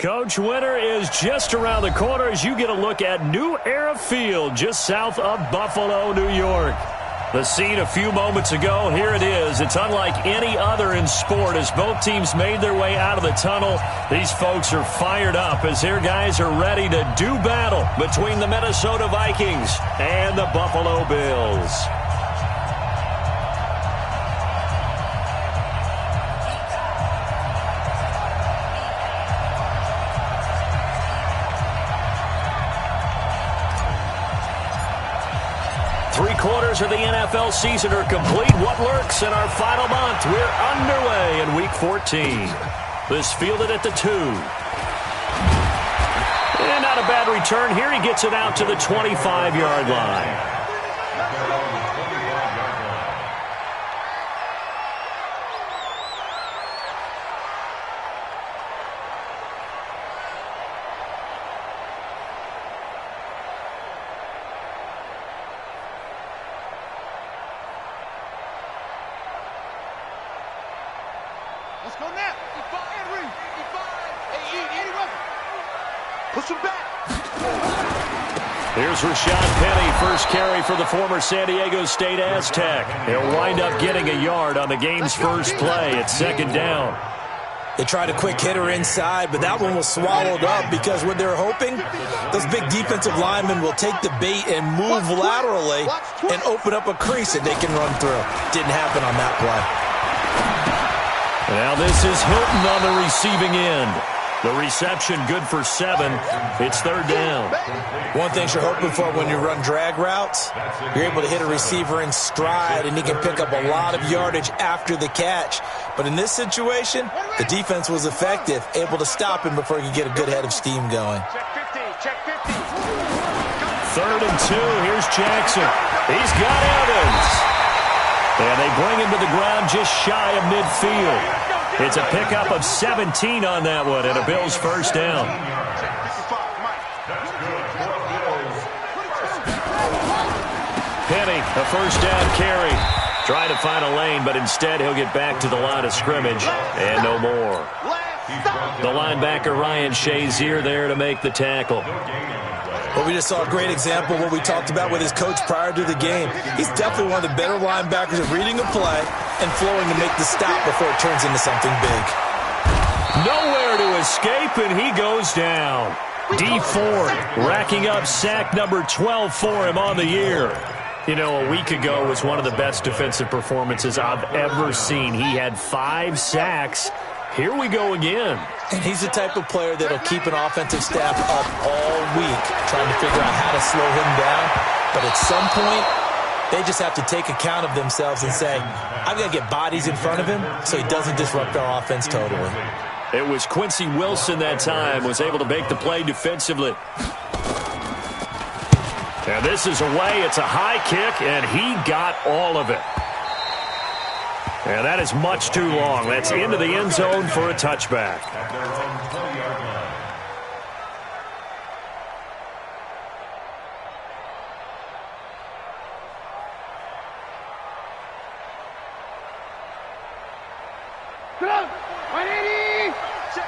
Coach, winter is just around the corner as you get a look at New Era Field just south of Buffalo, New York. The scene a few moments ago, here it is. It's unlike any other in sport as both teams made their way out of the tunnel. These folks are fired up as their guys are ready to do battle between the Minnesota Vikings and the Buffalo Bills. Three-quarters of the NFL season are complete. What lurks in our final month? We're underway in Week 14. This fielded at the 2. And not a bad return here. He gets it out to the 25-yard line. Let's go now. Push him back. Here's Rashad Penny, first carry for the former San Diego State Aztec. He'll wind up getting a yard on the game's first play at second down. They tried a quick hitter inside, but that one was swallowed up because what they're hoping, those big defensive linemen will take the bait and move laterally and open up a crease that they can run through. Didn't happen on that play. Now this is Hilton on the receiving end. The reception good for 7. It's third down. One thing you're hoping for when you run drag routes, you're able to hit a receiver in stride and he can pick up a lot of yardage after the catch. But in this situation, the defense was effective, able to stop him before he could get a good head of steam going. Check 50. Third and 2. Here's Jackson. He's got Evans. And they bring him to the ground just shy of midfield. It's a pickup of 17 on that one and a Bills first down. Penny, a first down carry. Trying to find a lane, but instead he'll get back to the line of scrimmage and no more. The linebacker Ryan Shazier there to make the tackle. Well, we just saw a great example of what we talked about with his coach prior to the game. He's definitely one of the better linebackers at reading a play and flowing to make the stop before it turns into something big. Nowhere to escape, and he goes down. D Ford racking up sack number 12 for him on the year. You know, a week ago was one of the best defensive performances I've ever seen. He had 5 sacks. Here we go again. And he's the type of player that'll keep an offensive staff up all week trying to figure out how to slow him down. But at some point, they just have to take account of themselves and say, I've got to get bodies in front of him so he doesn't disrupt our offense totally. It was Quincy Wilson that time, was able to make the play defensively. And this is away. It's a high kick, and he got all of it. And that is much too long. That's into the end zone for a touchback. Go! 180! Check.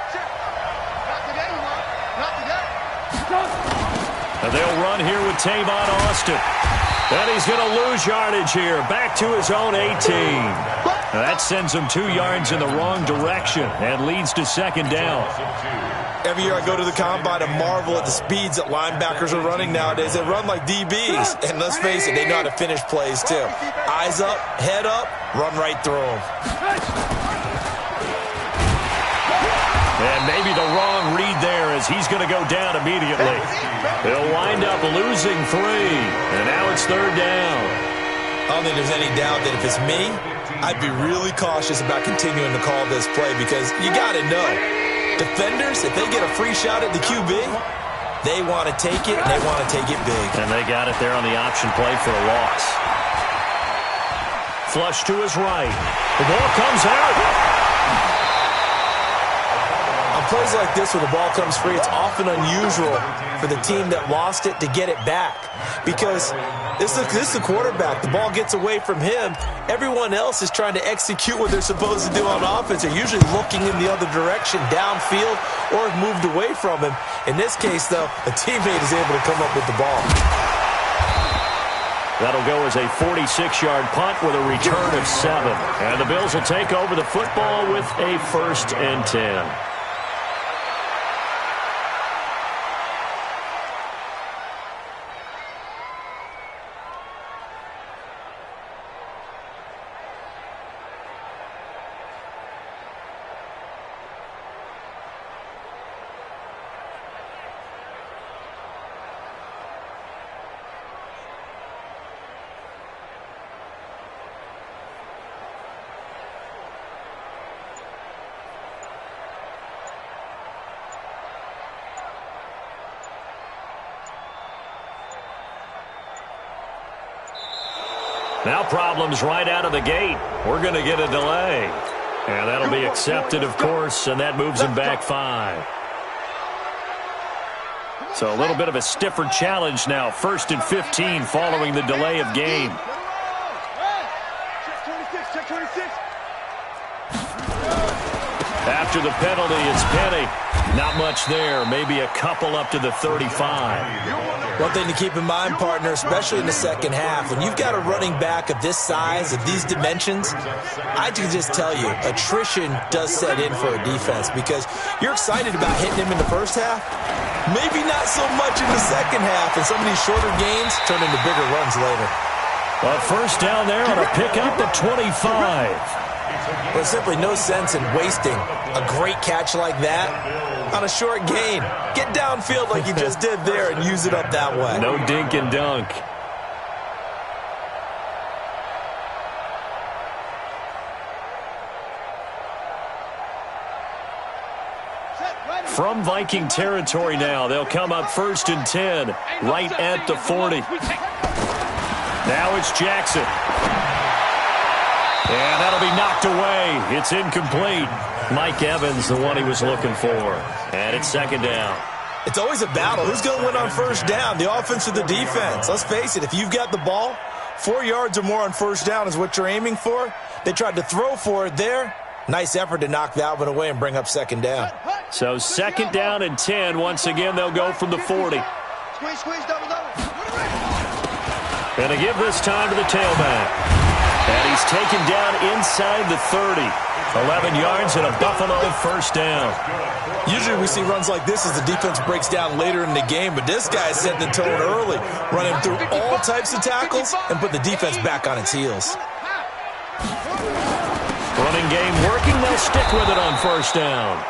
Not today, Not today. And they'll run here with Tavon Austin. And he's going to lose yardage here. Back to his own 18. Now that sends him 2 yards in the wrong direction and leads to second down. Every year I go to the combine and marvel at the speeds that linebackers are running nowadays. They run like DBs. And let's face it, they know how to finish plays too. Eyes up, head up, run right through them. And maybe the wrong read there as he's going to go down immediately. He'll wind up losing 3. And now it's third down. I don't think there's any doubt that if it's me, I'd be really cautious about continuing to call this play because you got to know, defenders, if they get a free shot at the QB, they want to take it, and they want to take it big. And they got it there on the option play for a loss. Flush to his right. The ball comes out. I'm plays like this where the ball comes free, it's often unusual for the team that lost it to get it back. Because this is the quarterback. The ball gets away from him. Everyone else is trying to execute what they're supposed to do on offense. They're usually looking in the other direction, downfield, or have moved away from him. In this case, though, a teammate is able to come up with the ball. That'll go as a 46-yard punt with a return of 7. And the Bills will take over the football with a 1st and 10. Now problems right out of the gate. We're going to get a delay. And that'll be accepted, of course, and that moves him back 5. So a little bit of a stiffer challenge now. 1st and 15 following the delay of game. After the penalty, it's Penny. Not much there. Maybe a couple up to the 35. One thing to keep in mind, partner, especially in the second half, when you've got a running back of this size, of these dimensions, I can just tell you, attrition does set in for a defense because you're excited about hitting him in the first half, maybe not so much in the second half, and some of these shorter gains turn into bigger runs later. A 1st down there on a pickup at 25. There's simply no sense in wasting a great catch like that on a short gain. Get downfield like you just did there and use it up that way. No dink and dunk. From Viking territory now, they'll come up 1st and 10, right at the 40. Now it's Jackson. And that'll be knocked away. It's incomplete. Mike Evans, the one he was looking for. And it's 2nd down. It's always a battle. Who's going to win on 1st down, the offense or the defense? Let's face it, if you've got the ball, 4 yards or more on 1st down is what you're aiming for. They tried to throw for it there. Nice effort to knock that one away and bring up 2nd down. So 2nd down and 10. Once again, they'll go from the 40. And a give this time to the tailback. And he's taken down inside the 30. 11 yards and a Buffalo 1st down. Usually we see runs like this as the defense breaks down later in the game, but this guy is setting the tone early, running through all types of tackles and put the defense back on its heels. Running game working. They'll stick with it on 1st down.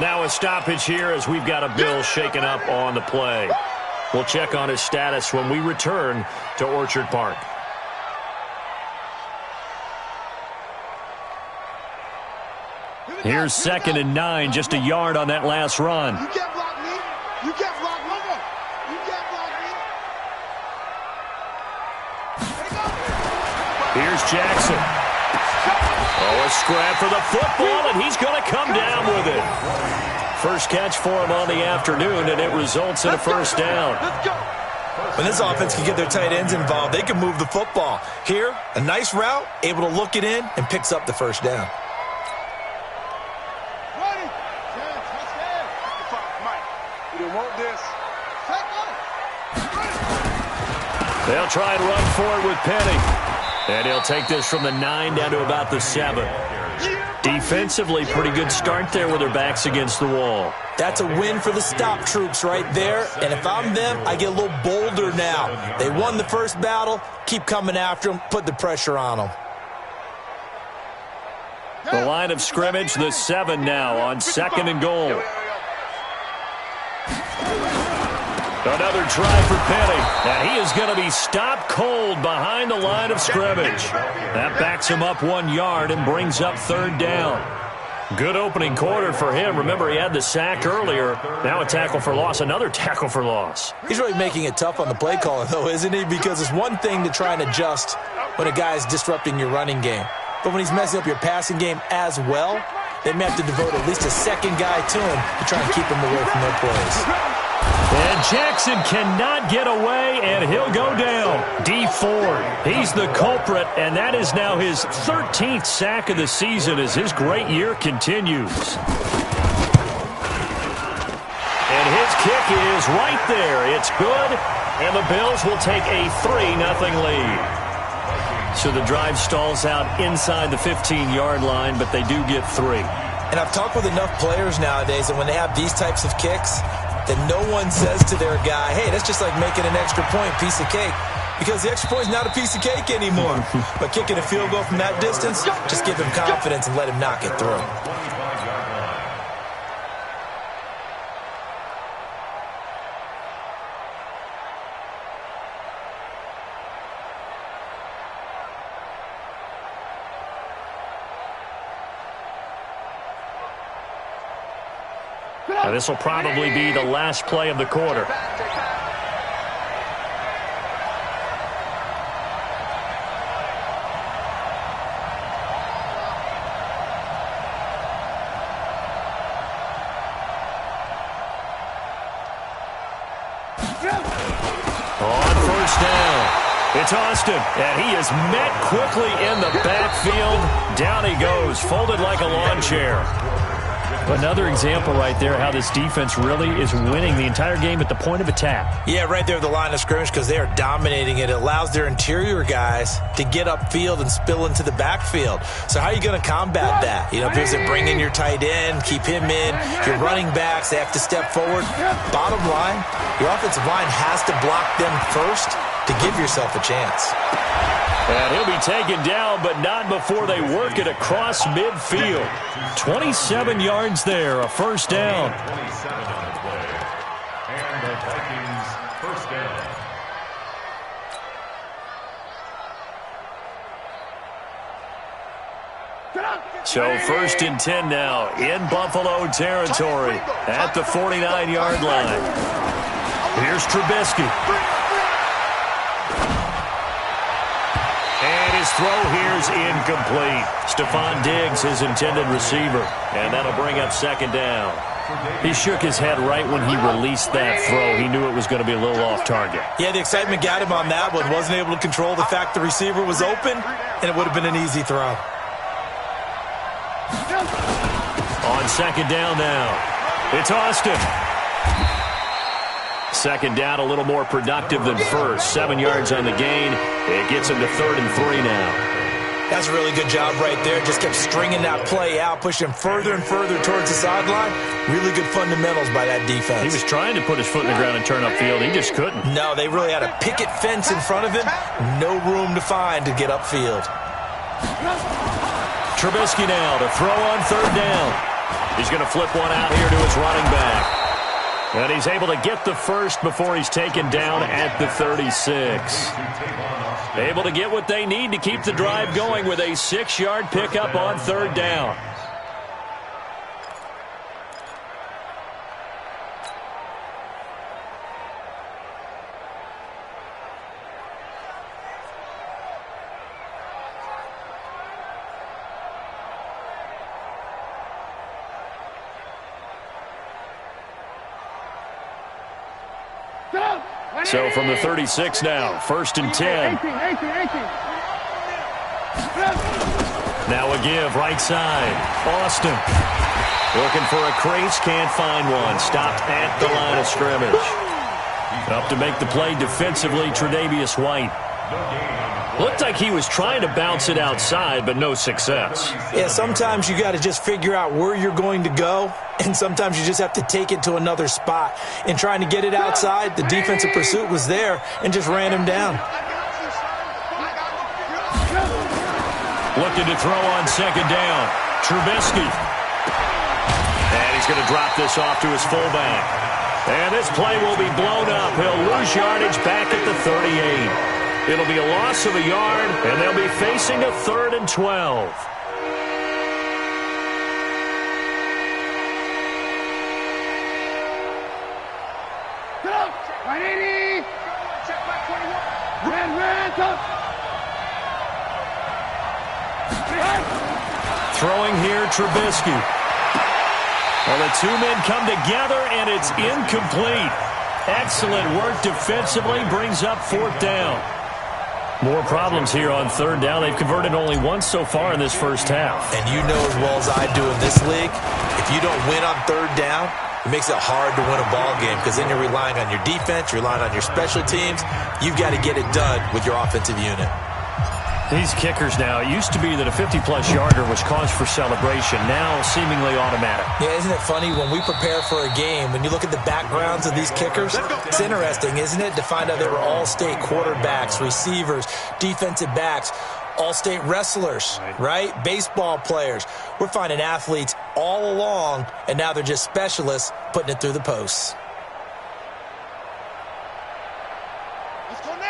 Now a stoppage here as we've got a Bill shaken up on the play. We'll check on his status when we return to Orchard Park. Here's 2nd and 9, just a yard on that last run. You can't block me. You can't block me. You can't block me. Here's Jackson. Oh, a scrap for the football, and he's going to come down with it. First catch for him on the afternoon, and it results in a 1st down. Let's go. When this offense can get their tight ends involved, they can move the football. Here, a nice route, able to look it in, and picks up the 1st down. They'll try and run for it with Penny. And he'll take this from the 9 down to about the 7. Defensively, pretty good start there with their backs against the wall. That's a win for the stop troops right there. And if I'm them, I get a little bolder now. They won the first battle. Keep coming after them. Put the pressure on them. The line of scrimmage, the 7 now on 2nd and goal. Another try for Penny, and he is going to be stopped cold behind the line of scrimmage. That backs him up 1 yard and brings up 3rd down. Good opening quarter for him. Remember, he had the sack earlier. Now a tackle for loss, another tackle for loss. He's really making it tough on the play caller, though, isn't he? Because it's one thing to try and adjust when a guy is disrupting your running game. But when he's messing up your passing game as well, they may have to devote at least a second guy to him to try and keep him away from their plays. And Jackson cannot get away, and he'll go down. D Ford, he's the culprit, and that is now his 13th sack of the season as his great year continues. And his kick is right there. It's good, and the Bills will take a 3-0 lead. So the drive stalls out inside the 15-yard line, but they do get 3. And I've talked with enough players nowadays that when they have these types of kicks, that no one says to their guy, hey, that's just like making an extra point, piece of cake. Because the extra point is not a piece of cake anymore. But kicking a field goal from that distance, just give him confidence and let him knock it through. Now, this will probably be the last play of the quarter. On first down, it's Austin, and he is met quickly in the backfield. Down he goes, folded like a lawn chair. Another example right there how this defense really is winning the entire game at the point of attack. Yeah, right there at the line of scrimmage because they are dominating it. It allows their interior guys to get upfield and spill into the backfield. So how are you going to combat that? You know, if you bring in your tight end, keep him in, your running backs, they have to step forward. Bottom line, your offensive line has to block them first to give yourself a chance. And he'll be taken down, but not before they work it across midfield. 27 yards there, a first down. So first and 10 now in Buffalo territory at the 49-yard line. Here's Trubisky. And his throw here's incomplete. Stephon Diggs, his intended receiver. And that'll bring up second down. He shook his head right when he released that throw. He knew it was going to be a little off target. Yeah, the excitement got him on that one. Wasn't able to control the fact the receiver was open, and it would have been an easy throw. On second down now, it's Austin. Second down, a little more productive than first. 7 yards on the gain. It gets him to 3rd and 3 now. That's a really good job right there. Just kept stringing that play out, pushing him further and further towards the sideline. Really good fundamentals by that defense. He was trying to put his foot in the ground and turn upfield. He just couldn't. No, they really had a picket fence in front of him. No room to find to get upfield. Trubisky now to throw on third down. He's going to flip one out here to his running back. And he's able to get the first before he's taken down at the 36. Able to get what they need to keep the drive going with a 6-yard pickup on third down. So from the 36 now, 1st and 10. Now a give, right side. Austin looking for a crease, can't find one. Stopped at the line of scrimmage. Up to make the play defensively, Tre'Davious White. Looked like he was trying to bounce it outside, but no success. Yeah, sometimes you got to just figure out where you're going to go, and sometimes you just have to take it to another spot. In trying to get it outside, the defensive pursuit was there and just ran him down. Looking to throw on second down. Trubisky. And he's going to drop this off to his fullback. And this play will be blown up. He'll lose yardage back at the 38. It'll be a loss of a yard, and they'll be facing a 3rd and 12. Throwing here, Trubisky. Well, the two men come together, and it's incomplete. Excellent work defensively, brings up fourth down. More problems here on third down. They've converted only once so far in this first half. And you know as well as I do in this league, if you don't win on third down, it makes it hard to win a ball game because then you're relying on your defense, you're relying on your special teams. You've got to get it done with your offensive unit. These kickers now, it used to be that a 50-plus yarder was cause for celebration, now seemingly automatic. Yeah, isn't it funny when we prepare for a game, when you look at the backgrounds of these kickers, it's interesting, isn't it, to find out they were all-state quarterbacks, receivers, defensive backs, all-state wrestlers, right? Baseball players. We're finding athletes all along, and now they're just specialists putting it through the posts.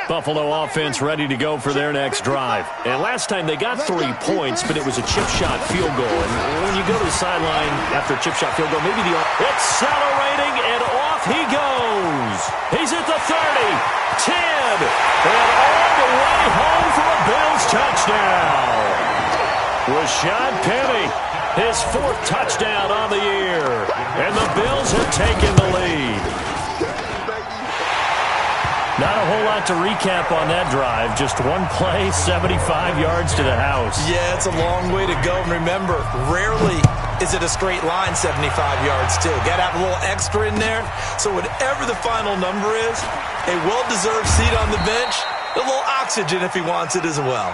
Buffalo offense ready to go for their next drive. And last time they got 3 points, but it was a chip shot field goal. And when you go to the sideline after a chip shot field goal, maybe accelerating, and off he goes. He's at the 30, 10, and all the way home for a Bills touchdown. Rashad Penny, his 4th touchdown on the year. And the Bills have taken the lead. Not a whole lot to recap on that drive. Just one play, 75 yards to the house. Yeah, it's a long way to go. And remember, rarely is it a straight line 75 yards, too. Got to have a little extra in there. So whatever the final number is, a well-deserved seat on the bench, a little oxygen if he wants it as well.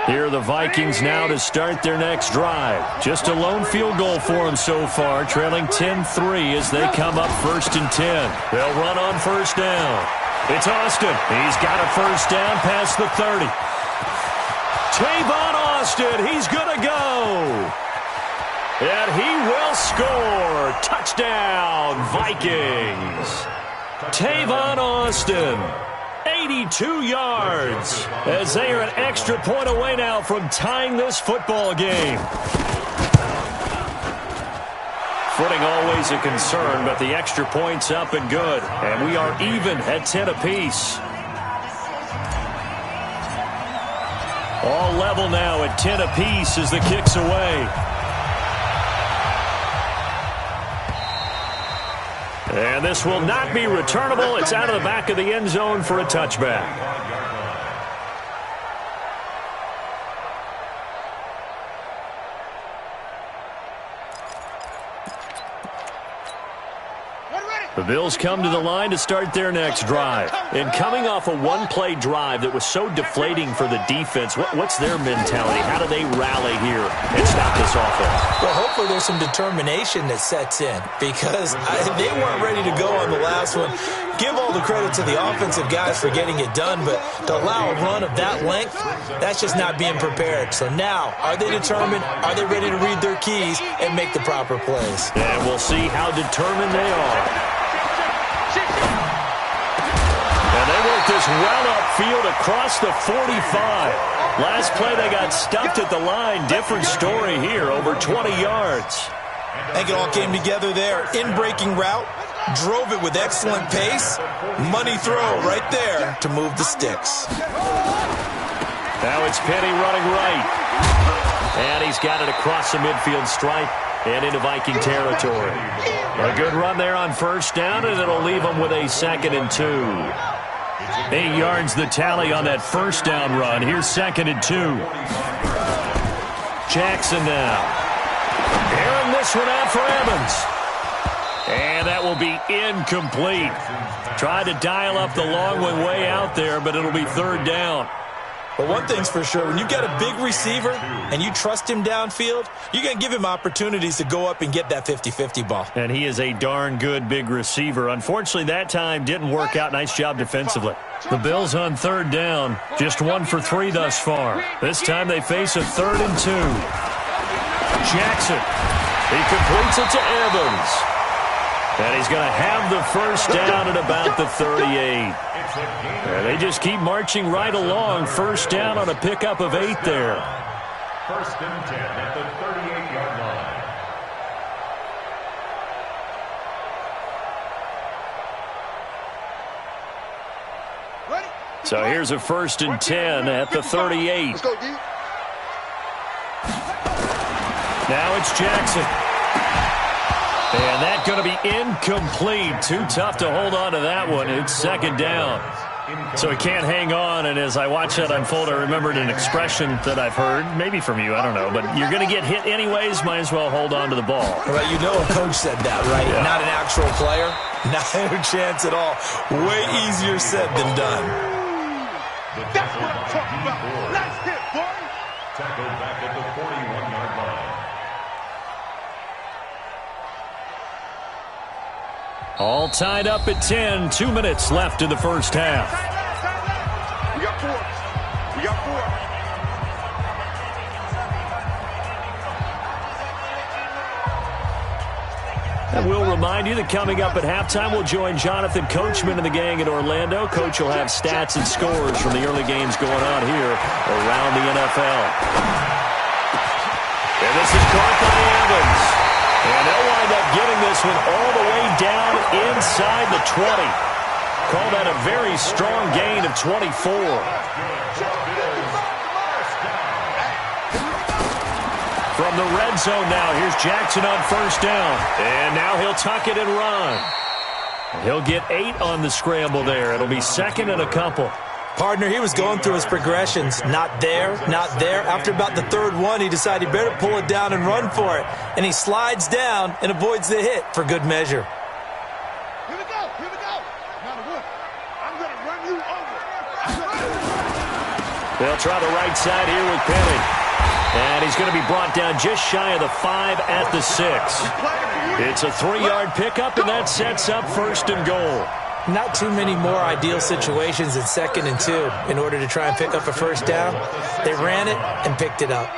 Here are the Vikings now to start their next drive. Just a lone field goal for them so far, trailing 10-3 as they come up 1st and 10. They'll run on first down. It's Austin. He's got a first down past the 30. Tavon Austin, he's going to go. And he will score. Touchdown, Vikings. Tavon Austin. 82 yards as they are an extra point away now from tying this football game. Footing always a concern, but the extra point's up and good. And we are even at 10 apiece. All level now at 10 apiece as the kick's away. And this will not be returnable. It's out of the back of the end zone for a touchback. The Bills come to the line to start their next drive. And coming off a one-play drive that was so deflating for the defense, what's their mentality? How do they rally here and stop this offense? Well, hopefully there's some determination that sets in because they weren't ready to go on the last one. Give all the credit to the offensive guys for getting it done, but to allow a run of that length, that's just not being prepared. So now, are they determined? Are they ready to read their keys and make the proper plays? And we'll see how determined they are. And they work this well upfield across the 45. Last play they got stuffed at the line. Different story here, over 20 yards. I think it all came together there. In-breaking route, drove it with excellent pace. Money throw right there to move the sticks. Now it's Penny running right. And he's got it across the midfield stripe and into Viking territory. A good run there on first down, and it'll leave them with a 2nd and 2. 8 yards the tally on that first down run. Here's 2nd and 2. Jackson now. Airing this one out for Evans. And that will be incomplete. Tried to dial up the long one way out there, but it'll be 3rd down. But one thing's for sure, when you've got a big receiver and you trust him downfield, you're going to give him opportunities to go up and get that 50-50 ball. And he is a darn good big receiver. Unfortunately, that time didn't work out. Nice job defensively. The Bills on 3rd down, just 1 for 3 thus far. This time they face a 3rd and 2. Jackson, he completes it to Evans. And he's going to have the first down at about the 38. And they just keep marching right along. First down on a pickup of 8 there. 1st and 10 at the 38-yard line. So here's a 1st and 10 at the 38. Let's go, D. Now it's Jackson. And that's going to be incomplete. Too tough to hold on to that one. It's 2nd down. So he can't hang on, and as I watch that unfold, I remembered an expression that I've heard, maybe from you, I don't know, but you're going to get hit anyways, might as well hold on to the ball. Right, you know a coach said that, right? Yeah. Not an actual player. Not a chance at all. Way easier said than done. That's what I'm talking about. Nice hit, boy. Tackled back at the 41-yard line. All tied up at 10. 2 minutes left in the first half. We got 4. We got 4. And we'll remind you that coming up at halftime, we'll join Jonathan Coachman and the gang in Orlando. Coach will have stats and scores from the early games going on here around the NFL. And this is caught by Evans. And they'll wind up getting this one all the way down inside the 20. Call that a very strong gain of 24. From the red zone now, here's Jackson on 1st down. And now he'll tuck it and run. He'll get 8 on the scramble there. It'll be 2nd and a couple. Partner, he was going through his progressions. Not there, not there. After about the 3rd one, he decided he better pull it down and run for it. And he slides down and avoids the hit for good measure. Here we go. Here we go. Now the what? I'm going to run you over. They'll try the right side here with Penny. And he's going to be brought down just shy of the 5 at the 6. It's a 3-yard pickup, and that sets up 1st and goal. Not too many more ideal situations in 2nd and 2 in order to try and pick up a 1st down. They ran it and picked it up.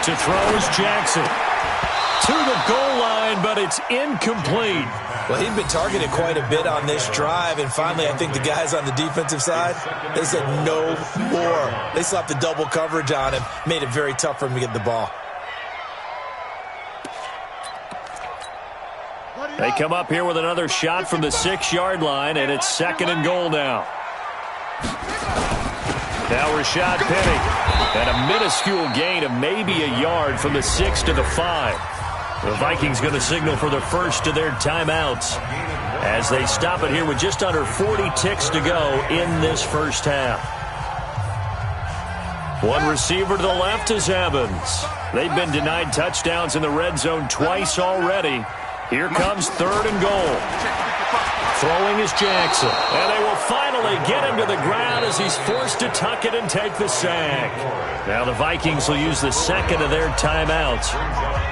To throw is Jackson. To the goal line, but it's incomplete. Well, he'd been targeted quite a bit on this drive, and finally I think the guys on the defensive side, they said no more. They slapped the double coverage on him, made it very tough for him to get the ball. They come up here with another shot from the 6-yard line, and it's 2nd and goal now. Now Rashad Penny. And a minuscule gain of maybe a yard from the 6 to the 5. The Vikings going to signal for the first of their timeouts as they stop it here with just under 40 ticks to go in this first half. One receiver to the left is Evans. They've been denied touchdowns in the red zone twice already. Here comes 3rd and goal. Throwing is Jackson. And they will finally get him to the ground as he's forced to tuck it and take the sack. Now the Vikings will use the 2nd of their timeouts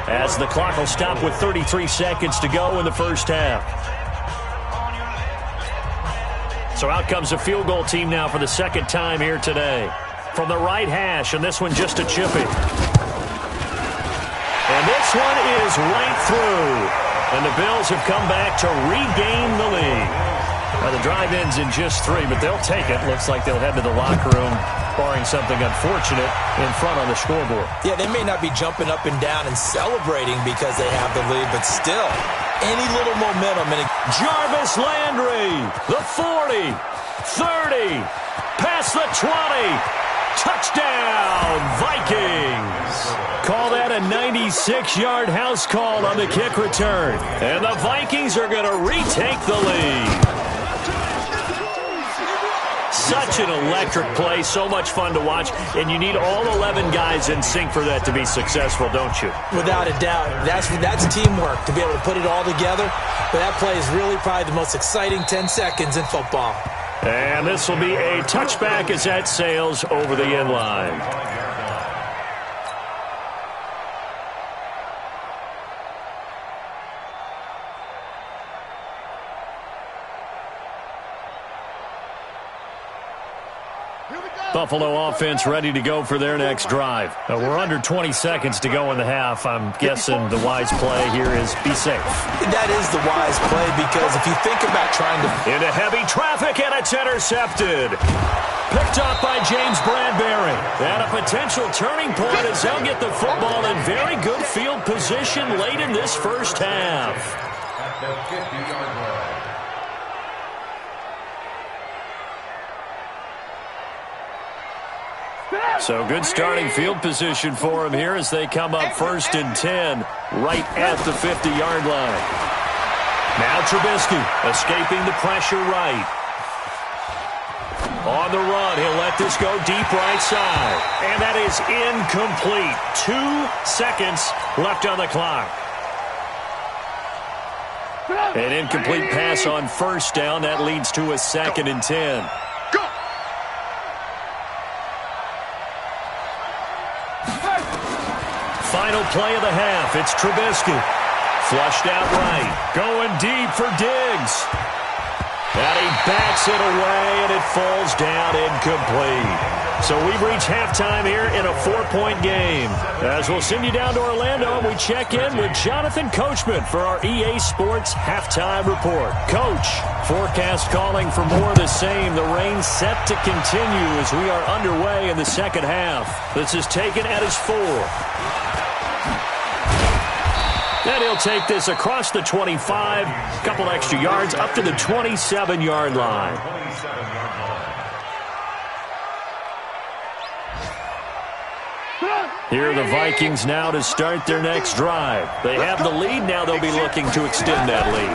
as the clock will stop with 33 seconds to go in the first half. So out comes a field goal team now for the 2nd time here today. From the right hash, and this one just a chippy. And this one is right through. And the Bills have come back to regain the lead. Now the drive ends in just 3, but they'll take it. Looks like they'll head to the locker room, barring something unfortunate, in front on the scoreboard. Yeah, they may not be jumping up and down and celebrating because they have the lead, but still, any little momentum. And Jarvis Landry, the 40, 30, past the 20. Touchdown, Vikings. Call that a 96-yard house call on the kick return. And the Vikings are going to retake the lead. Such an electric play, so much fun to watch, and you need all 11 guys in sync for that to be successful, don't you? Without a doubt. That's teamwork, to be able to put it all together. But that play is really probably the most exciting 10 seconds in football. And this will be a touchback as that sails over the end line. Buffalo offense ready to go for their next drive. We're under 20 seconds to go in the half. I'm guessing the wise play here is be safe. That is the wise play because if you think about trying to... Into heavy traffic, and it's intercepted. Picked off by James Bradbury. And a potential turning point as they'll get the football in very good field position late in this first half. At the 50-yard line. So good starting field position for him here as they come up 1st and 10 right at the 50-yard line. Now Trubisky escaping the pressure right. On the run, he'll let this go deep right side. And that is incomplete. 2 seconds left on the clock. An incomplete pass on 1st down. That leads to a 2nd and 10. Final play of the half. It's Trubisky. Flushed out right. Going deep for Diggs. And he backs it away, and it falls down incomplete. So we've reached halftime here in a 4-point game. As we'll send you down to Orlando, and we check in with Jonathan Coachman for our EA Sports Halftime Report. Coach, forecast calling for more of the same. The rain set to continue as we are underway in the second half. This is taken at his 4. Then he'll take this across the 25, a couple extra yards, up to the 27-yard line. Here are the Vikings now to start their next drive. They have the lead. Now they'll be looking to extend that lead.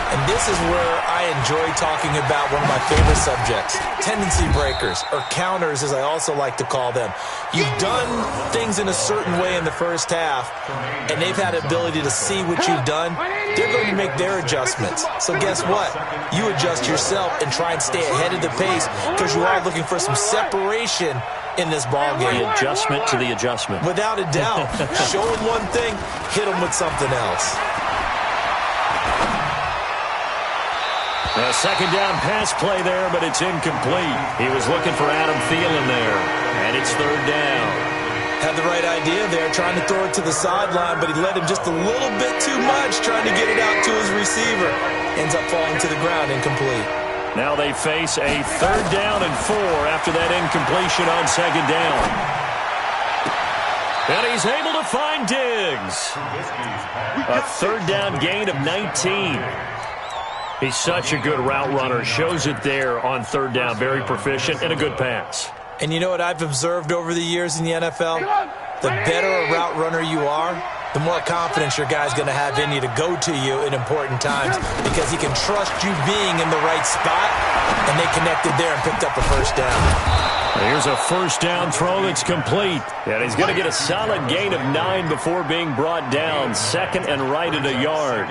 And this is where I enjoy talking about one of my favorite subjects, tendency breakers, or counters as I also like to call them. You've done things in a certain way in the first half, and they've had the ability to see what you've done. They're going to make their adjustments. So guess what? You adjust yourself and try and stay ahead of the pace because you are looking for some separation in this ball game. The adjustment to the adjustment. Without a doubt. Show them one thing, hit them with something else. A second down pass play there, but it's incomplete. He was looking for Adam Thielen there, and it's 3rd down. Had the right idea there, trying to throw it to the sideline, but he led him just a little bit too much, trying to get it out to his receiver. Ends up falling to the ground, incomplete. Now they face a 3rd down and 4 after that incompletion on 2nd down. And he's able to find Diggs. A 3rd down gain of 19. He's such a good route runner. Shows it there on 3rd down. Very proficient and a good pass. And you know what I've observed over the years in the NFL? The better a route runner you are, the more confidence your guy's going to have in you to go to you in important times because he can trust you being in the right spot, and they connected there and picked up a 1st down. Here's a 1st down throw that's complete. And he's going to get a solid gain of 9 before being brought down. 2nd and right at a yard.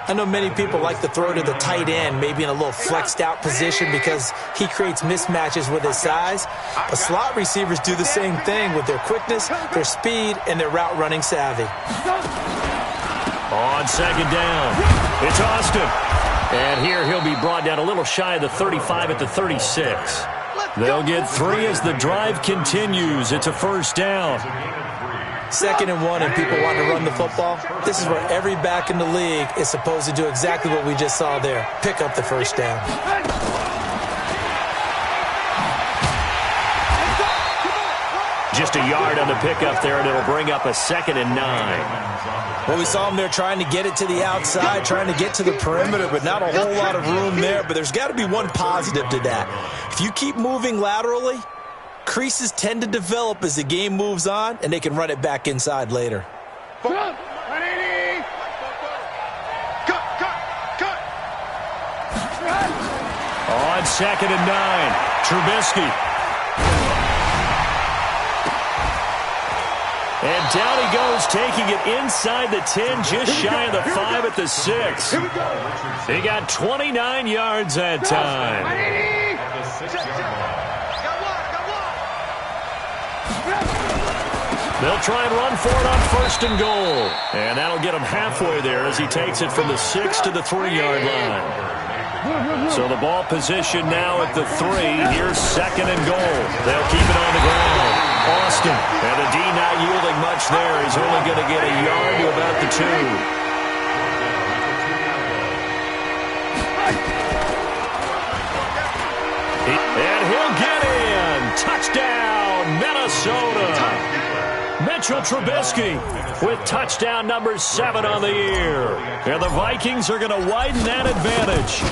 I know many people like to throw to the tight end, maybe in a little flexed out position because he creates mismatches with his size. But slot receivers do the same thing with their quickness, their speed, and their route running savvy. On 2nd down, it's Austin. And here he'll be brought down a little shy of the 35 at the 36. They'll get 3 as the drive continues. It's a 1st down. 2nd and 1 and people want to run the football. This is where every back in the league is supposed to do exactly what we just saw there. Pick up the 1st down. Just a yard on the pickup there, and it'll bring up a 2nd and 9. Well, we saw him there trying to get it to the outside, trying to get to the perimeter, but not a whole lot of room there. But there's got to be one positive to that. If you keep moving laterally, creases tend to develop as the game moves on, and they can run it back inside later. On 2nd and 9, Trubisky. And down he goes, taking it inside the 10, just shy of the 5 at the 6. He got 29 yards that time. They'll try and run for it on 1st and goal. And that'll get him halfway there as he takes it from the 6 to the 3-yard line. So the ball position now at the 3. Here's 2nd and goal. They'll keep it on the ground. Austin, and the D not yielding much there. He's only going to get a yard to about the 2. And he'll get in. Touchdown, Minnesota. Mitchell Trubisky with touchdown number 7 on the year. And the Vikings are going to widen that advantage.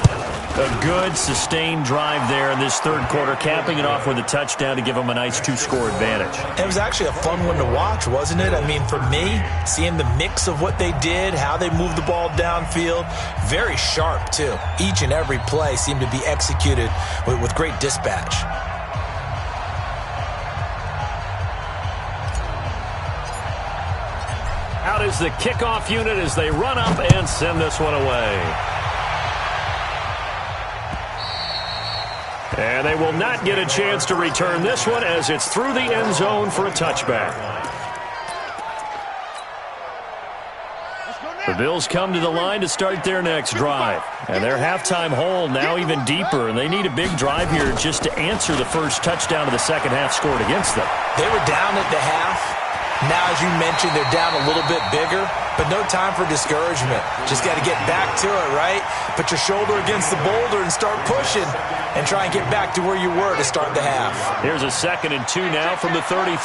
A good, sustained drive there in this third quarter, capping it off with a touchdown to give them a nice 2-score advantage. It was actually a fun one to watch, wasn't it? I mean, for me, seeing the mix of what they did, how they moved the ball downfield, very sharp, too. Each and every play seemed to be executed with great dispatch. Out is the kickoff unit as they run up and send this one away. And they will not get a chance to return this one as it's through the end zone for a touchback. The Bills come to the line to start their next drive. And their halftime hole now even deeper, and they need a big drive here just to answer the first touchdown of the second half scored against them. They were down at the half. Now, as you mentioned, they're down a little bit bigger, but no time for discouragement. Just got to get back to it, right? Put your shoulder against the boulder and start pushing and try and get back to where you were to start the half. Here's a 2nd and 2 now from the 33.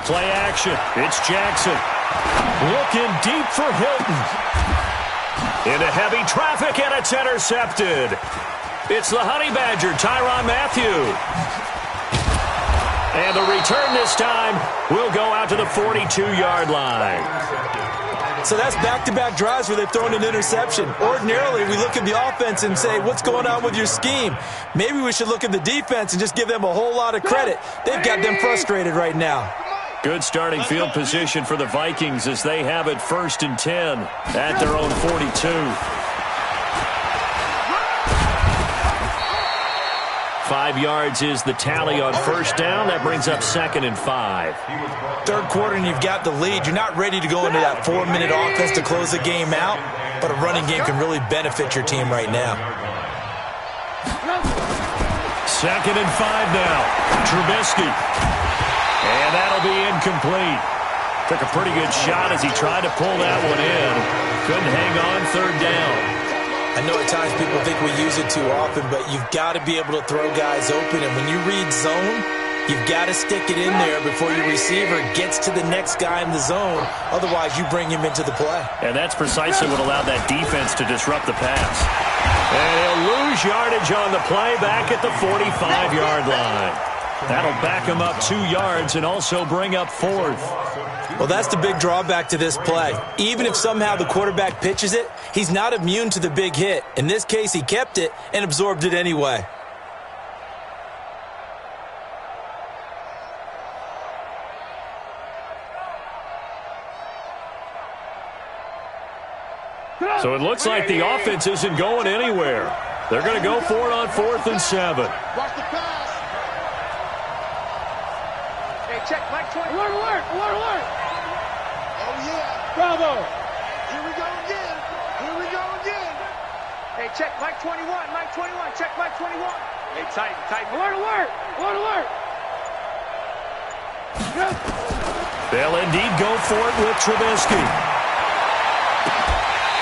Play action. It's Jackson. Looking deep for Hilton. Into heavy traffic, and it's intercepted. It's the Honey Badger, Tyrann Mathieu. And the return this time will go out to the 42-yard line. So that's back-to-back drives where they've thrown an interception. Ordinarily, we look at the offense and say, what's going on with your scheme? Maybe we should look at the defense and just give them a whole lot of credit. They've got them frustrated right now. Good starting field position for the Vikings as they have it 1st and 10 at their own 42. 5 yards is the tally on first down. That brings up 2nd and 5. Third quarter and you've got the lead. You're not ready to go into that 4-minute offense to close the game out, but a running game can really benefit your team right now. 2nd and 5 now. Trubisky. And that'll be incomplete. Took a pretty good shot as he tried to pull that one in. Couldn't hang on 3rd down. I know at times people think we use it too often, but you've got to be able to throw guys open. And when you read zone, you've got to stick it in there before your receiver gets to the next guy in the zone. Otherwise, you bring him into the play. And that's precisely what allowed that defense to disrupt the pass. And he'll lose yardage on the play back at the 45-yard line. That'll back him up 2 yards and also bring up 4th. Well, that's the big drawback to this play. Even if somehow the quarterback pitches it, he's not immune to the big hit. In this case, he kept it and absorbed it anyway. So it looks like the offense isn't going anywhere. They're going to go for it on 4th and 7. Watch the pass. Hey, check, Mike 20. Alert, alert, alert, alert. Oh, yeah. Bravo. Here we go again. Here we go again. Hey, check, Mike 21, Mike 21, check, Mike 21. Hey, tight, tight. Alert, alert, alert, alert. Yes. They'll indeed go for it with Trubisky.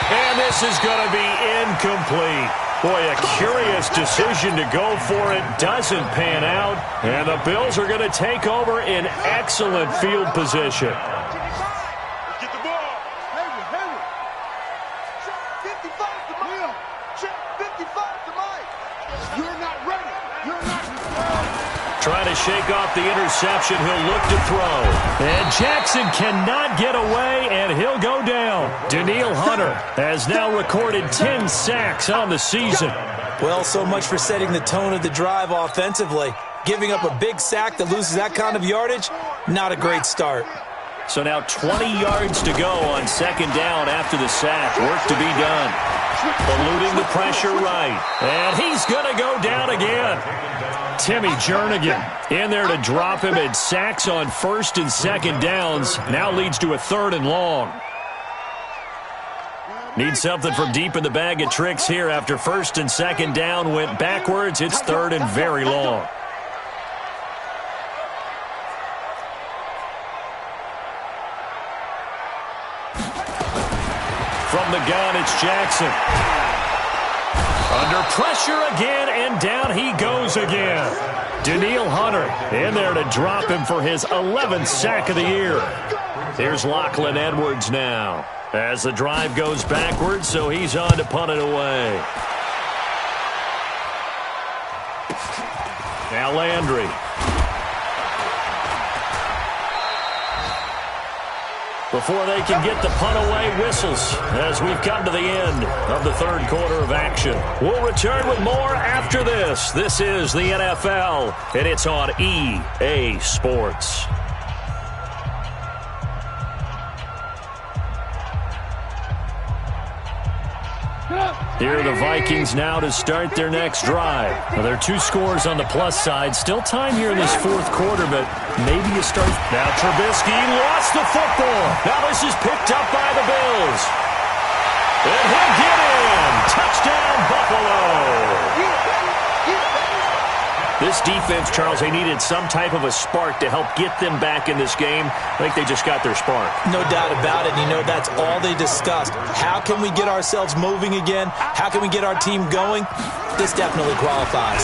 And this is going to be incomplete. Boy, a curious decision to go for it doesn't pan out. And the Bills are going to take over in excellent field position. Let's get the ball. Hayward. Check 55 to Mike. Check 55 to Mike. You're not ready. You're not ready. Trying to shake off the interception. He'll look to throw. And Jackson cannot get away, and he'll go down. Danielle Hunter has now recorded 10 sacks on the season. Well, so much for setting the tone of the drive offensively. Giving up a big sack that loses that kind of yardage, not a great start. So now 20 yards to go on 2nd down after the sack. Work to be done. Eluding the pressure right. And he's going to go down again. Timmy Jernigan in there to drop him, and sacks on 1st and 2nd downs. Now leads to a 3rd and long. Need something from deep in the bag of tricks here after 1st and 2nd down went backwards. It's 3rd and very long. From the gun, it's Jackson. Under pressure again, and down he goes again. Danielle Hunter in there to drop him for his 11th sack of the year. Here's Lachlan Edwards now. As the drive goes backwards, so he's on to punt it away. Now Landry. Before they can get the punt away, whistles as we've come to the end of the third quarter of action. We'll return with more after this. This is the NFL, and it's on EA Sports. Here are the Vikings now to start their next drive. Well, there are 2 scores on the plus side. Still time here in this fourth quarter, but maybe you start. Now Trubisky lost the football. Now this is picked up by the Bills. And he'll get in. Touchdown, Buffalo. This defense, Charles, they needed some type of a spark to help get them back in this game. I think they just got their spark. No doubt about it. You know, that's all they discussed. How can we get ourselves moving again? How can we get our team going? This definitely qualifies.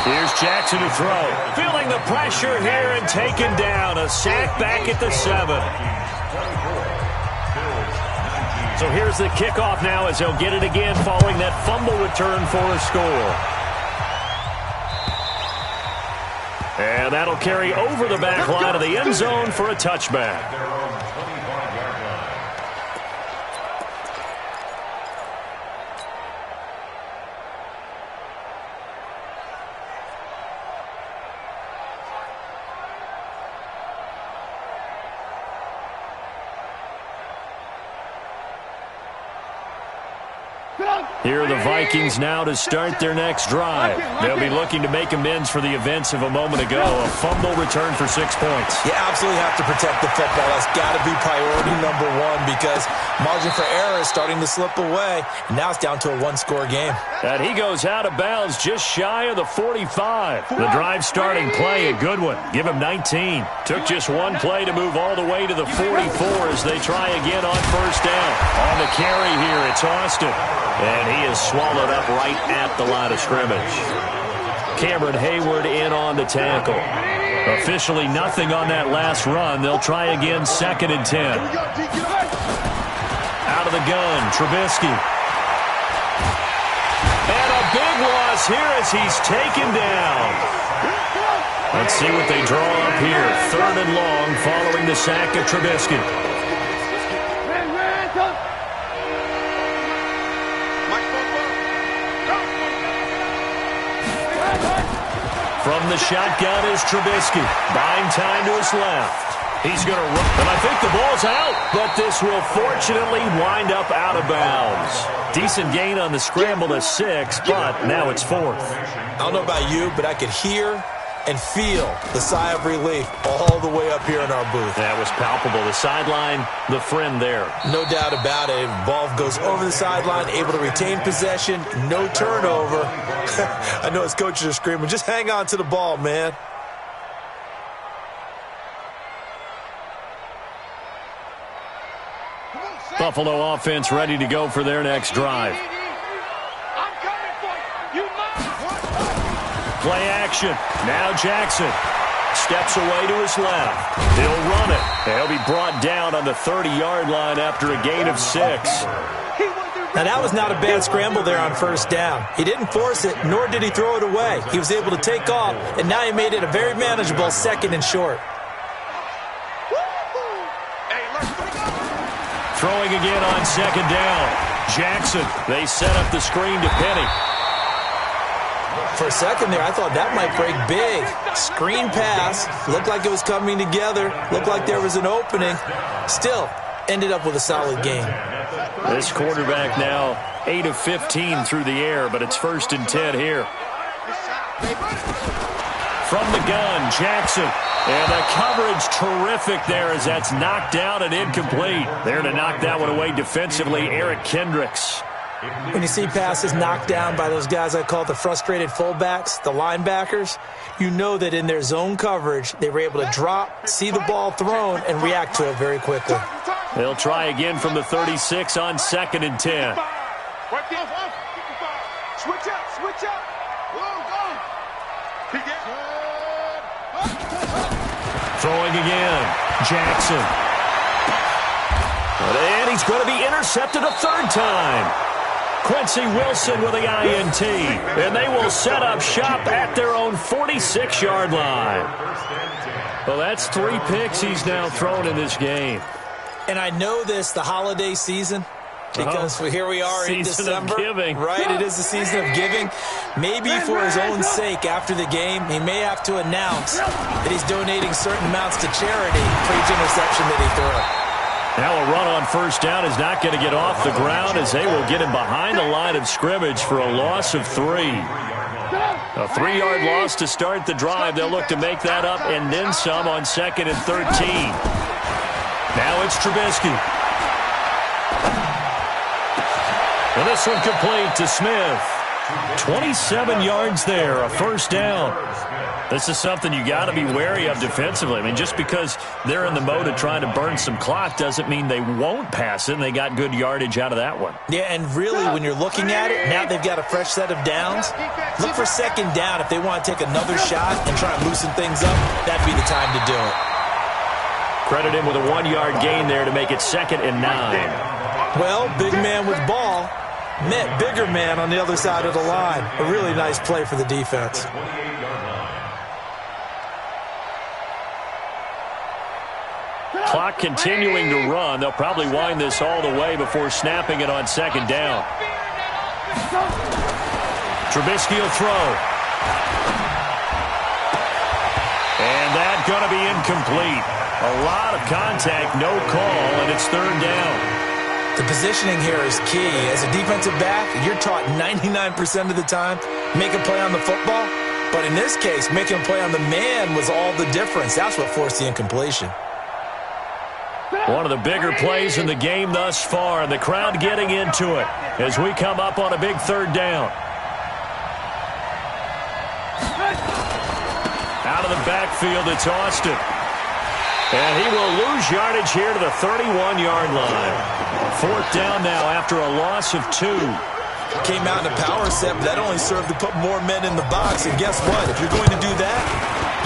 Here's Jackson to throw. Feeling the pressure here and taken down. A sack back at the 7. So here's the kickoff now as they'll get it again following that fumble return for a score. And that'll carry over the back line of the end zone for a touchback. Here are the Vikings now to start their next drive. They'll be looking to make amends for the events of a moment ago. A fumble return for 6 points. You absolutely have to protect the football. That's got to be priority number 1 because margin for error is starting to slip away. And now it's down to a 1-score game. And he goes out of bounds just shy of the 45. The drive starting play, a good one. Give him 19. Took just 1 play to move all the way to the 44 as they try again on first down. On the carry here, it's Austin. And he is swallowed up right at the line of scrimmage. Cameron Hayward in on the tackle. Officially nothing on that last run. They'll try again, 2nd and 10. Out of the gun, Trubisky. And a big loss here as he's taken down. Let's see what they draw up here. 3rd and long following the sack of Trubisky. From the shotgun is Trubisky. Buying time to his left. He's going to run. And I think the ball's out. But this will fortunately wind up out of bounds. Decent gain on the scramble to 6, but now it's 4th. I don't know about you, but I could hear and feel the sigh of relief all the way up here in our booth. That was palpable. The sideline, the friend there. No doubt about it. Ball goes over the sideline, able to retain possession, no turnover. I know his coaches are screaming, just hang on to the ball, man. Buffalo offense ready to go for their next drive. Play action. Now Jackson steps away to his left. He'll run it. He'll be brought down on the 30-yard line after a gain of 6. Now, that was not a bad scramble there on first down. He didn't force it, nor did he throw it away. He was able to take off, and now he made it a very manageable 2nd and short. Throwing again on 2nd down. Jackson, they set up the screen to Penny. For a second there, I thought that might break big. Screen pass. Looked like it was coming together. Looked like there was an opening. Still, ended up with a solid game. This quarterback now 8 of 15 through the air, but it's 1st and 10 here. From the gun, Jackson. And the coverage terrific there as that's knocked down and incomplete. There to knock that one away defensively, Eric Kendricks. When you see passes knocked down by those guys I call the frustrated fullbacks, the linebackers, you know that in their zone coverage, they were able to drop, see the ball thrown, and react to it very quickly. They'll try again from the 36 on 2nd and 10. Switch up, switch up. Throwing again, Jackson. And he's going to be intercepted a third time. Quincy Wilson with the INT. And they will set up shop at their own 46-yard line. Well, that's 3 picks he's now thrown in this game. And I know this, the holiday season, because here we are in December. Of giving. Right, it is the season of giving. Maybe for his own sake, after the game, he may have to announce that he's donating certain amounts to charity for each interception that he threw. Now a run on first down is not going to get off the ground as they will get him behind the line of scrimmage for a loss of 3. A 3-yard loss to start the drive. They'll look to make that up and then some on 2nd and 13. Now it's Trubisky. And this one complete to Smith. 27 yards there, a first down. This is something you got to be wary of defensively. I mean, just because they're in the mode of trying to burn some clock doesn't mean they won't pass it, and they got good yardage out of that one. Yeah, and really, when you're looking at it, now they've got a fresh set of downs. Look for 2nd down. If they want to take another shot and try and loosen things up, that'd be the time to do it. Credit him with a 1-yard gain there to make it 2nd and 9. Well, big man with ball met bigger man on the other side of the line. A really nice play for the defense. Clock continuing to run. They'll probably wind this all the way before snapping it on 2nd down. Trubisky will throw. And that's going to be incomplete. A lot of contact, no call, and it's 3rd down. The positioning here is key. As a defensive back, you're taught 99% of the time, make a play on the football. But in this case, making a play on the man was all the difference. That's what forced the incompletion. One of the bigger plays in the game thus far, and the crowd getting into it as we come up on a big 3rd down. Out of the backfield, it's Austin. And he will lose yardage here to the 31-yard line. 4th down now after a loss of 2. Came out in a power set, but that only served to put more men in the box. And guess what? If you're going to do that,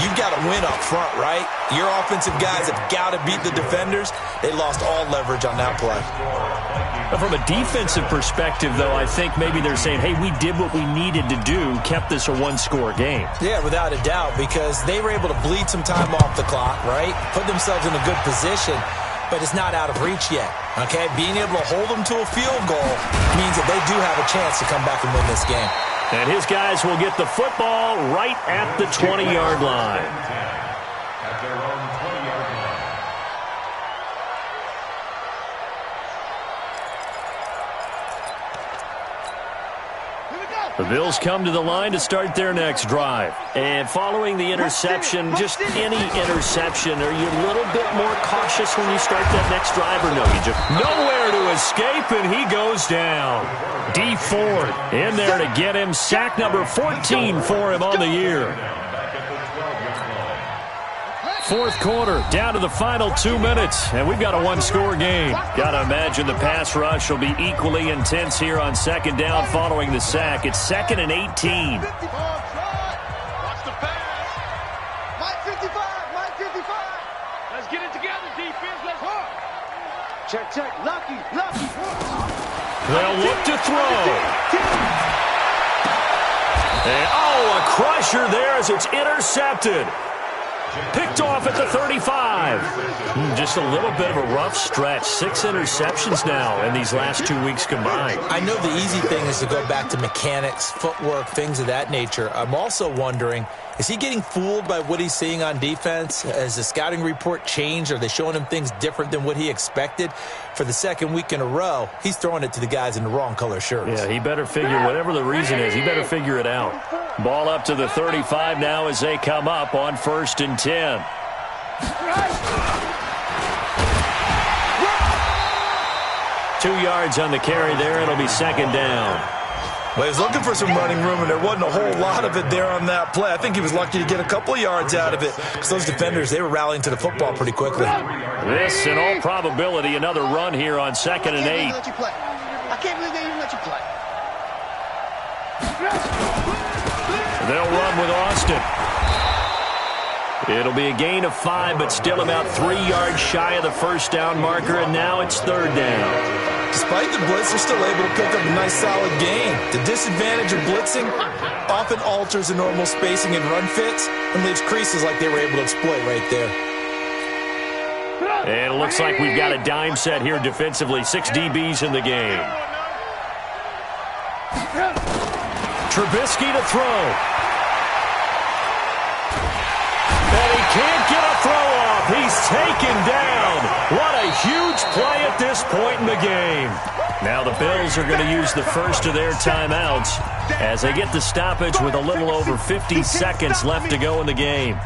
you've got to win up front, right? Your offensive guys have got to beat the defenders. They lost all leverage on that play. From a defensive perspective, though, I think maybe they're saying, hey, we did what we needed to do, kept this a 1-score game. Yeah, without a doubt, because they were able to bleed some time off the clock, right? Put themselves in a good position, but it's not out of reach yet, okay? Being able to hold them to a field goal means that they do have a chance to come back and win this game. And his guys will get the football right at the 20-yard line. At their own 20-yard line. The Bills come to the line to start their next drive. And following the interception, just any interception, are you a little bit more cautious when you start that next drive, or no? You just nowhere to escape, and he goes down. D Ford in there to get him. Sack number 14 for him on the year. 4th quarter, down to the final 2 minutes, and we've got a 1-score game. Got to imagine the pass rush will be equally intense here on 2nd down following the sack. It's 2nd and 18. Watch the pass. Mike 55, Mike 55. Let's get it together, defense. Let's go. Check. Lucky. They'll look to throw. And, a crusher there as it's intercepted. Picked off at the 35. Just a little bit of a rough stretch. 6 interceptions now in these last 2 weeks combined. I know the easy thing is to go back to mechanics, footwork, things of that nature. I'm also wondering, is he getting fooled by what he's seeing on defense? Has the scouting report changed? Are they showing him things different than what he expected? For the 2nd week in a row, he's throwing it to the guys in the wrong color shirts. Yeah, he better figure, whatever the reason is, he better figure it out. Ball up to the 35 now as they come up on 1st and 10. Two yards on the carry there. It'll be 2nd down. Well, he was looking for some running room, and there wasn't a whole lot of it there on that play. I think he was lucky to get a couple of yards out of it because those defenders, they were rallying to the football pretty quickly. This, in all probability, another run here on 2nd and 8. I can't believe they even let you play. They'll run with Austin. It'll be a gain of 5, but still about 3 yards shy of the first down marker, and now it's 3rd down. Despite the blitz, they're still able to pick up a nice solid gain. The disadvantage of blitzing often alters the normal spacing and run fits and leaves creases like they were able to exploit right there. And it looks like we've got a dime set here defensively. 6 DBs in the game. Trubisky to throw. And he can't get a throw off. He's taken down. What a huge play at this point in the game. Now the Bills are going to use the first of their timeouts as they get the stoppage with a little over 50 seconds left to go in the game.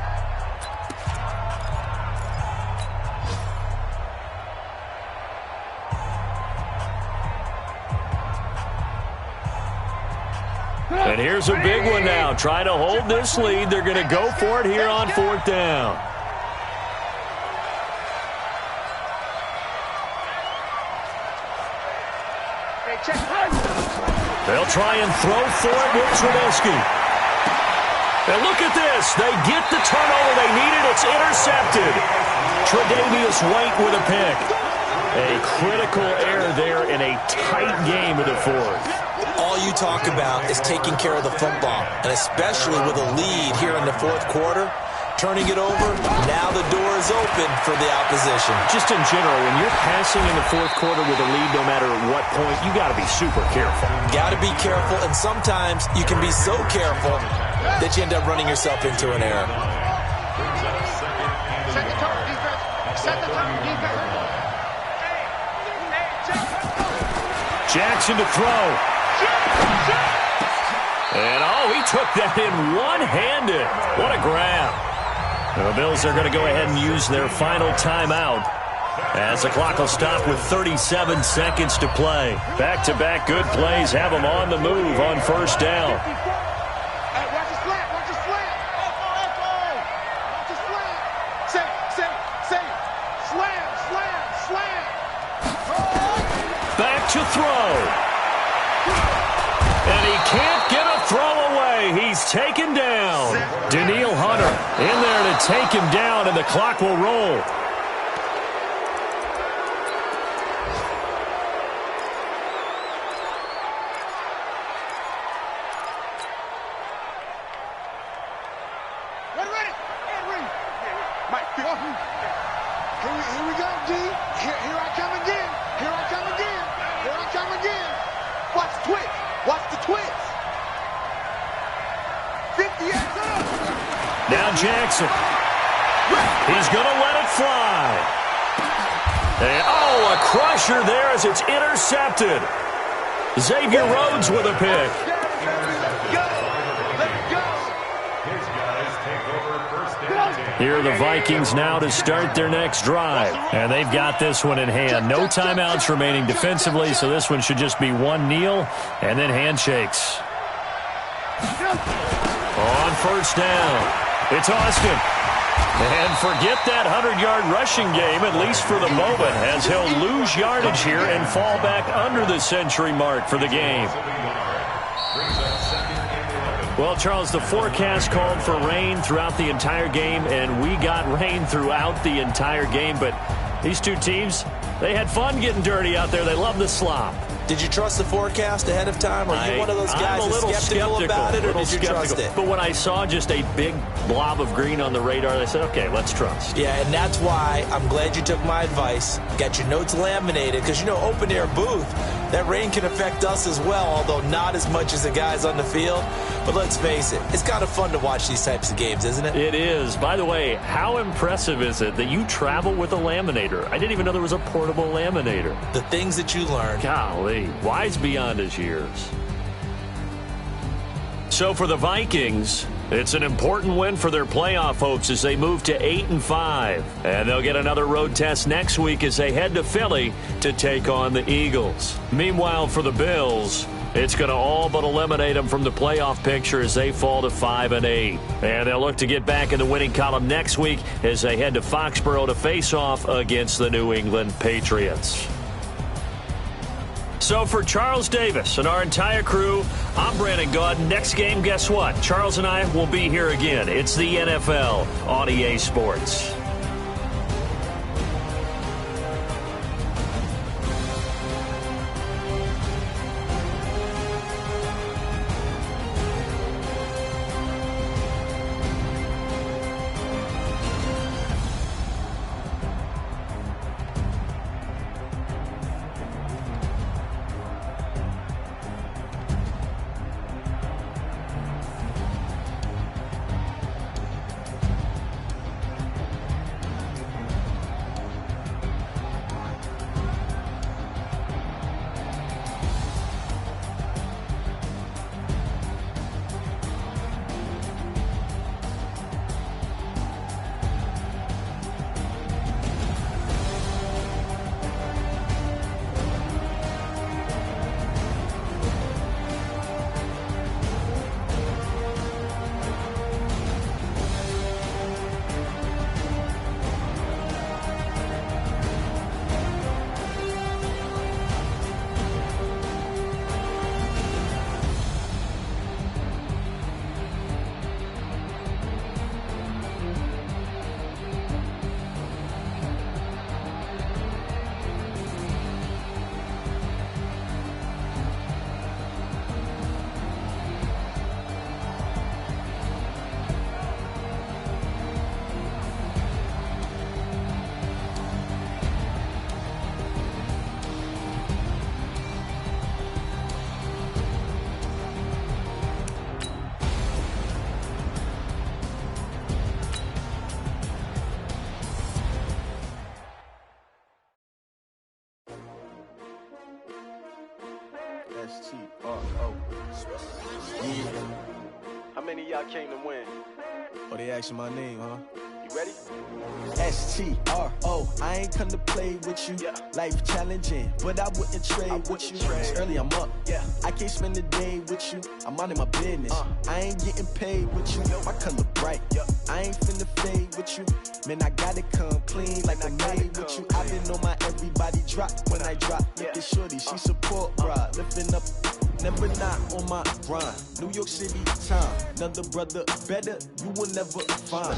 And here's a big one now. Trying to hold this lead. They're going to go for it here on 4th down. They'll try and throw for it with Trubisky. And look at this. They get the turnover they needed. It's intercepted. Tre'Davious White with a pick. A critical error there in a tight game of the 4th. All you talk about is taking care of the football, and especially with a lead here in the 4th quarter, turning it over, now the door is open for the opposition. Just in general, when you're passing in the 4th quarter with a lead, no matter at what point, you got to be super careful. Got to be careful, and sometimes you can be so careful that you end up running yourself into an error. Set the tone, defense. Set the tone, defense. Jackson to throw. And, oh, he took that in one-handed. What a grab. The Bills are going to go ahead and use their final timeout as the clock will stop with 37 seconds to play. Back-to-back good plays have them on the move on 1st down. Hey, watch the slant, watch the slant. Watch the slant. Say. Slam. Back to throw. And he can't get a throw away. He's taken down. Danielle Hunter in there to take him down, and the clock will roll. Ready. Mike, here we go, D. Here I come again. Watch the twist. 50 yards up. Now Jackson. He's going to let it fly. And, oh, a crusher there as it's intercepted. Xavier Rhodes with a pick. Here are the Vikings now to start their next drive. And they've got this one in hand. No timeouts remaining defensively, so this one should just be one kneel and then handshakes. On 1st down, it's Austin. And forget that 100-yard rushing game, at least for the moment, as he'll lose yardage here and fall back under the century mark for the game. Well, Charles, the forecast called for rain throughout the entire game, and we got rain throughout the entire game. But these two teams, they had fun getting dirty out there. They love the slop. Did you trust the forecast ahead of time? Are you one of those guys that's skeptical about it, or did you trust it? But when I saw just a big blob of green on the radar, I said, okay, let's trust. Yeah, and that's why I'm glad you took my advice. Got your notes laminated, because, you know, open-air booth, that rain can affect us as well, although not as much as the guys on the field. But let's face it, it's kind of fun to watch these types of games, isn't it? It is. By the way, how impressive is it that you travel with a laminator? I didn't even know there was a portable laminator. The things that you learn. Golly, wise beyond his years. So for the Vikings, it's an important win for their playoff hopes as they move to 8-5. And they'll get another road test next week as they head to Philly to take on the Eagles. Meanwhile, for the Bills, it's going to all but eliminate them from the playoff picture as they fall to 5-8. And they'll look to get back in the winning column next week as they head to Foxborough to face off against the New England Patriots. So for Charles Davis and our entire crew, I'm Brandon Gaud. Next game, guess what? Charles and I will be here again. It's the NFL on EA Sports. S-T-R-O. Yeah. How many of y'all came to win? Oh, they asking my name, huh? You ready? S-T-R-O. I ain't come to play with you. Yeah. Life challenging, but I wouldn't trade with you. It's early, I'm up. Yeah. I can't spend the day with you. I'm out of my business. I ain't getting paid with you. My color bright. I ain't finna fade with you. Man, I gotta come clean like I made with you. I've been on my everybody drop when I drop. Look at shorty, she support, bruh. Lifting up, never not on my grind. New York City time, another brother better, you will never find.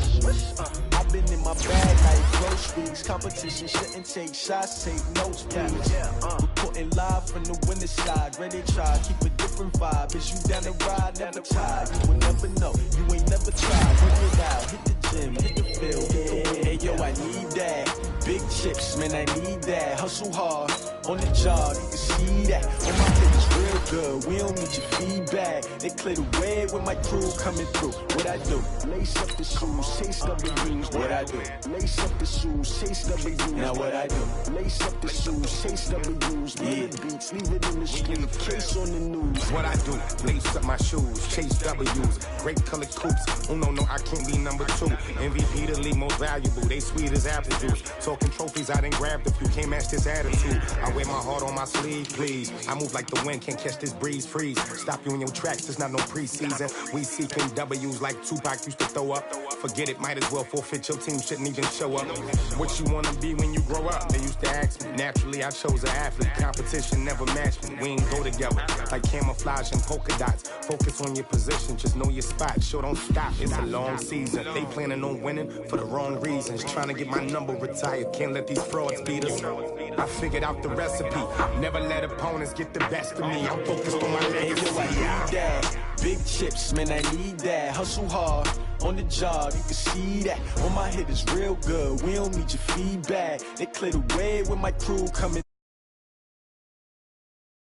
I've been in my bag like groceries. Competition shouldn't take shots, take notes, please. Reporting live from the winter side. Ready to try, keep a different vibe. Is you down the ride, never tired. You will never know, you ain't never tried. Work it out, hit the gym, hit the field. Hey yo, I need that. Big chips, man, I need that. Hustle hard on the job, you can see that. On my niggas real good, we don't need your feedback. They clear the way with my crew coming through. What I do? Lace up the shoes, chase W's. What I do? Lace up the shoes, chase W's. Now what I do? Lace up the shoes, chase W's. Yeah, beats, leave it in the street, case on the news. What I do? Lace up my shoes, chase W's. Great colored coops. Oh no, I can't be number 2. MVP the league most valuable. They sweet as apple juice. Talking trophies, I done grabbed a few. Can't match this attitude. I wear my heart on my sleeve, please. I move like the wind, can't catch this breeze, freeze. Stop you in your tracks, there's not no preseason. We seeking W's like Tupac used to throw up. Forget it, might as well forfeit. Your team shouldn't even show up. What you wanna be when you grow up? They used to ask me. Naturally, I chose an athlete. Competition never matched me. We ain't go together like camouflage and polka dots. Focus on your position, just know your spot. Sure, don't stop. It's a long season. They planning on winning for the wrong reasons. Trying to get my number retired. Can't let these frauds beat us. I figured out the recipe. Never let opponents get the best of me. I'm focused on my legacy. I need that. Big chips, man, I need that. Hustle hard on the job, you can see that. On my hit is real good. We don't need your feedback. They clear the way with my crew coming.